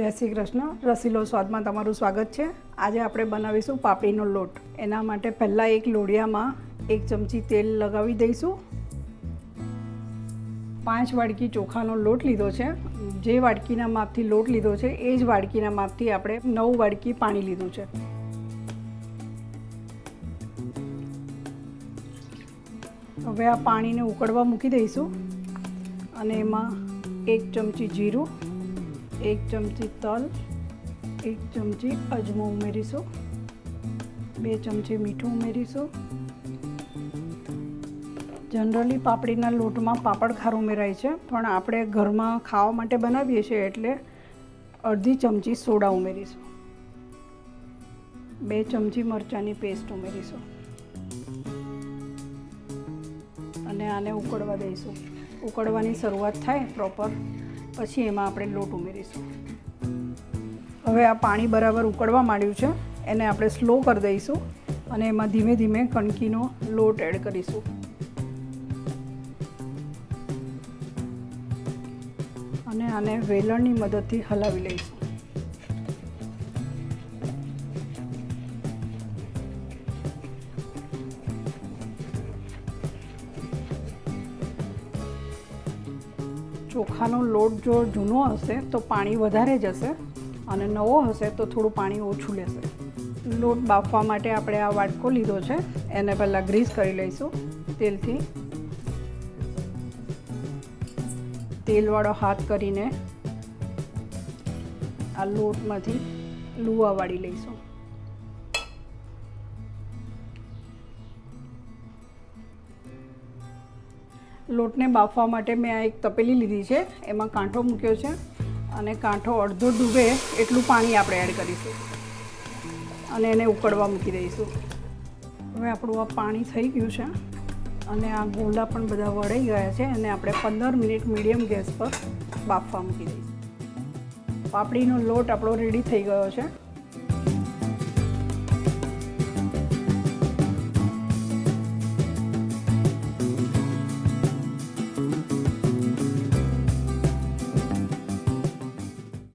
જય શ્રી કૃષ્ણ. રસીલો સ્વાદમાં તમારું સ્વાગત છે. આજે આપણે બનાવીશું પાપડીનો લોટ. એના માટે પહેલાં એક લોઢિયામાં 1 ચમચી તેલ લગાવી દઈશું. 5 વાડકી ચોખાનો લોટ લીધો છે. જે વાડકીના માપથી લોટ લીધો છે એ જ વાડકીના માપથી આપણે 9 વાડકી પાણી લીધું છે. હવે આ પાણીને ઉકળવા મૂકી દઈશું અને એમાં 1 ચમચી જીરું, 1 ચમચી તલ, 1 ચમચી અજમો ઉમેરીશું, 2 ચમચી મીઠું ઉમેરીશું. જનરલી પાપડીના લોટમાં પાપડ ખાર ઉમેરાય છે, પણ આપણે ઘરમાં ખાવા માટે બનાવીએ છીએ એટલે અડધી ચમચી સોડા ઉમેરીશું. 2 ચમચી મરચાંની પેસ્ટ ઉમેરીશું અને આને ઉકળવા દઈશું. ઉકળવાની શરૂઆત થાય પ્રોપર પછી એમાં આપણે લોટ ઉમેરીશું. હવે આ પાણી બરાબર ઉકળવા માંડ્યું છે, એને આપણે સ્લો કરી દઈશું અને એમાં ધીમે ધીમે કણકીનો લોટ એડ કરીશું. અને આને વેલણની મદદથી હલાવી લઈશું. ચોખાનો લોટ જો જૂનો હશે તો પાણી વધારે જશે અને નવો હશે તો થોડું પાણી ઓછું લેશે. લોટ બાફવા માટે આપણે આ વાટકો લીધો છે, એને પહેલાં ગ્રીસ કરી લઈશું તેલથી. તેલવાળો હાથ કરીને આ લોટમાંથી લુવા વાળી લઈશું. લોટને બાફવા માટે મેં આ એક તપેલી લીધી છે, એમાં કાંઠો મૂક્યો છે અને કાંઠો અડધો ડૂબે એટલું પાણી આપણે એડ કરીશું અને એને ઉકળવા મૂકી દઈશું. હવે આપણું આ પાણી થઈ ગયું છે અને આ ગોળા પણ બધા વળાઈ ગયા છે અને આપણે 15 મિનિટ મીડિયમ ગેસ પર બાફવા મૂકી દઈશું. પાપડીનો લોટ આપણો રેડી થઈ ગયો છે.